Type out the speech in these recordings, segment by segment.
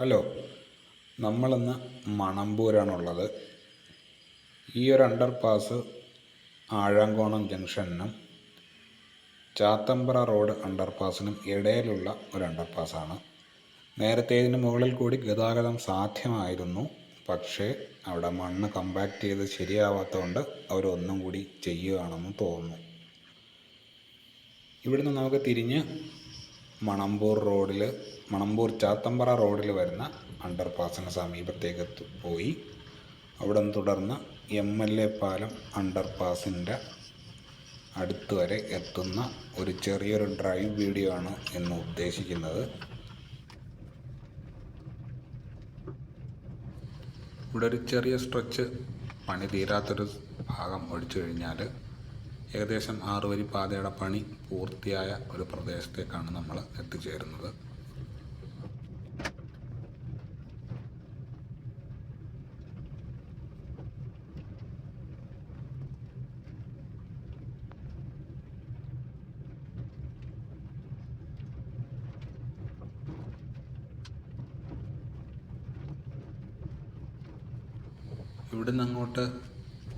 Hello, നമ്മളിന്ന് മണമ്പൂരാണുള്ളത്. ഈ ഒരു അണ്ടർപാസ് ആഴംകോണം ജംഗ്ഷനും ചാത്തമ്പ്ര റോഡ് അണ്ടർപാസിനും ഇടയിലുള്ള ഒരു അണ്ടർപാസാണ്. നേരത്തെ ഇതിന് മുകളിൽ കൂടി ഗതാഗതം സാധ്യമായിരുന്നു. പക്ഷേ അവിടെ മണ്ണ് കമ്പാക്ട് ചെയ്ത് ശരിയാവാത്തതുകൊണ്ട് അവരൊന്നും കൂടി ചെയ്യുകയാണെന്ന് തോന്നുന്നു. ഇവിടുന്ന് നമുക്ക് തിരിഞ്ഞ് മണമ്പൂർ ചാത്തമ്പ്ര റോഡിൽ വരുന്ന അണ്ടർപാസിന് സമീപത്തേക്ക് പോയി അവിടെ നിന്ന് തുടർന്ന് MLA പാലം അണ്ടർപാസിൻ്റെ അടുത്ത് വരെ എത്തുന്ന ഒരു ചെറിയൊരു ഡ്രൈവ് വീഡിയോ ആണ് എന്ന് ഉദ്ദേശിക്കുന്നത്. ഇവിടെ ഒരു ചെറിയ സ്ട്രെച്ച് പണി തീരാത്തൊരു ഭാഗം ഒഴിച്ചു കഴിഞ്ഞാൽ ഏകദേശം 6 വരി പാതയുടെ പണി പൂർത്തിയായ ഒരു പ്രദേശത്തേക്കാണ് നമ്മൾ എത്തിച്ചേരുന്നത്. ഇവിടുന്ന് അങ്ങോട്ട്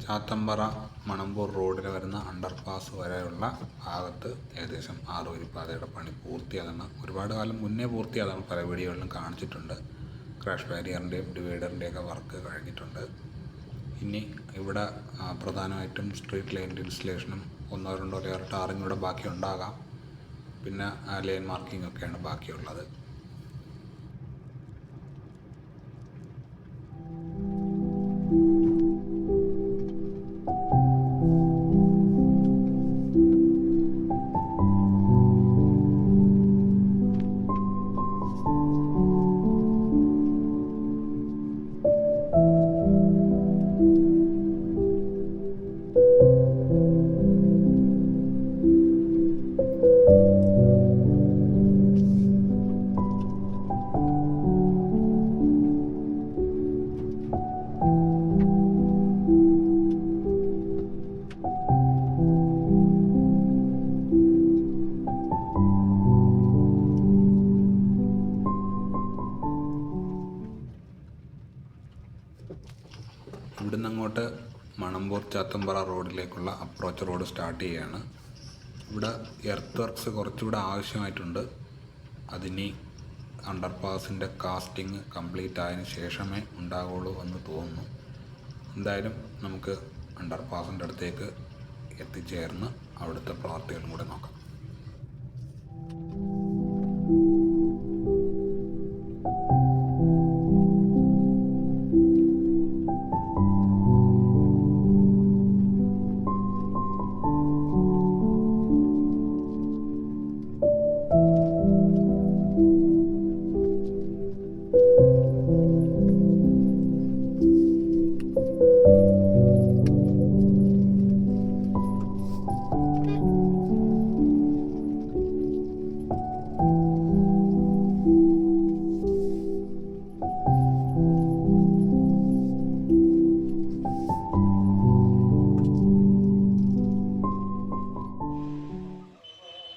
ചാത്തമ്പ്ര മണമ്പൂർ റോഡിൽ വരുന്ന അണ്ടർപാസ് വരെയുള്ള ഭാഗത്ത് ഏകദേശം 6 വരി പാതയുടെ പണി പൂർത്തിയാതാണ്. ഒരുപാട് കാലം മുന്നേ പൂർത്തിയാതാണ്. പല വീഡിയോകളിലും കാണിച്ചിട്ടുണ്ട്. ക്രാഷ് ബാരിയറിൻ്റെയും ഡിവൈഡറിൻ്റെയൊക്കെ വർക്ക് കഴിഞ്ഞിട്ടുണ്ട്. ഇനി ഇവിടെ പ്രധാനമായിട്ടും സ്ട്രീറ്റ് ലൈൻ ഇൻസ്റ്റലേഷനും 1-2 ലെയർ ടാറിങ് ഇവിടെ ബാക്കി ഉണ്ടാകാം. പിന്നെ ലൈൻ മാർക്കിംഗ് ഒക്കെയാണ് ബാക്കിയുള്ളത്. ഇവിടുന്ന് അങ്ങോട്ട് മണമ്പൂർ ചാത്തമ്പ്ര റോഡിലേക്കുള്ള അപ്രോച്ച് റോഡ് സ്റ്റാർട്ട് ചെയ്യുകയാണ്. ഇവിടെ എർത്ത് വർക്ക്സ് കുറച്ചുകൂടെ ആവശ്യമായിട്ടുണ്ട്. അതിനി അണ്ടർപാസിൻ്റെ കാസ്റ്റിംഗ് കംപ്ലീറ്റ് ആയതിനു ശേഷമേ ഉണ്ടാവുള്ളൂ എന്ന് തോന്നുന്നു. എന്തായാലും നമുക്ക് അണ്ടർപാസിൻ്റെ അടുത്തേക്ക് എത്തിച്ചേർന്ന് അവിടുത്തെ പ്രവർത്തികളും കൂടെ നോക്കാം.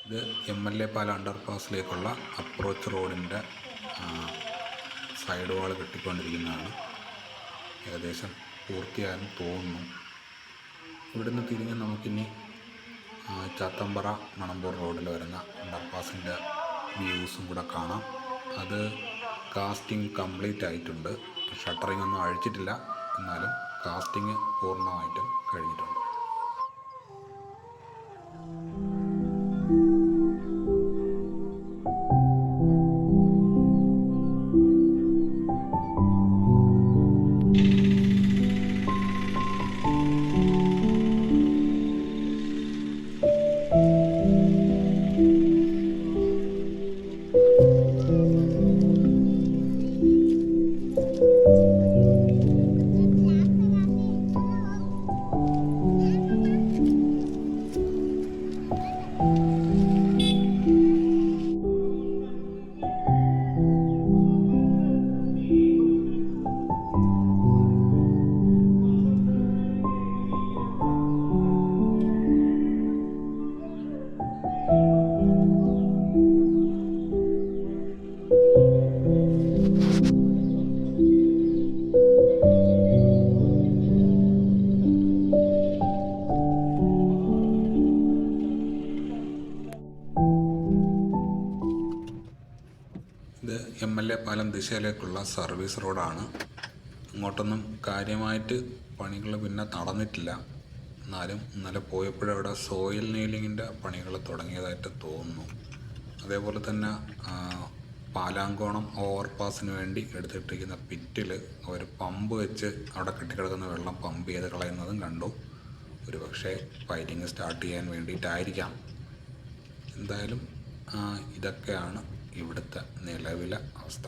ഇത് MLA പാലം അണ്ടർപാസിലേക്കുള്ള അപ്രോച്ച് റോഡിൻ്റെ സൈഡ് വാൾ കെട്ടിക്കൊണ്ടിരിക്കുന്നതാണ്. ഏകദേശം പൂർത്തിയായെന്ന് തോന്നുന്നു. ഇവിടുന്ന് തിരിഞ്ഞ് നമുക്കിനി ചാത്തമ്പ്ര മണമ്പൂർ റോഡിൽ വരുന്ന അണ്ടർപാസിൻ്റെ വ്യൂസും കൂടെ കാണാം. അത് കാസ്റ്റിംഗ് കംപ്ലീറ്റ് ആയിട്ടുണ്ട്. ഷട്ടറിംഗ് ഒന്നും അഴിച്ചിട്ടില്ല, എന്നാലും കാസ്റ്റിംഗ് പൂർണ്ണമായിട്ടും കഴിഞ്ഞിട്ടുണ്ട്. ഒഡീഷയിലേക്കുള്ള സർവീസ് റോഡാണ്. ഇങ്ങോട്ടൊന്നും കാര്യമായിട്ട് പണികൾ പിന്നെ നടന്നിട്ടില്ല. എന്നാലും ഇന്നലെ പോയപ്പോഴവിടെ സോയിൽ നെയിലിങ്ങിൻ്റെ പണികൾ തുടങ്ങിയതായിട്ട് തോന്നുന്നു. അതേപോലെ തന്നെ പാലാങ്കോണം ഓവർപാസിന് വേണ്ടി എടുത്തിട്ടിരിക്കുന്ന പിറ്റിൽ അവർ പമ്പ് വെച്ച് അവിടെ കെട്ടിക്കിടക്കുന്ന വെള്ളം പമ്പ് ചെയ്ത് കളയുന്നതും കണ്ടു. ഒരു പക്ഷേ പൈലിങ് സ്റ്റാർട്ട് ചെയ്യാൻ വേണ്ടിയിട്ടായിരിക്കാം. എന്തായാലും ഇതൊക്കെയാണ് ഇവിടുത്തെ നിലവിലെ അവസ്ഥ.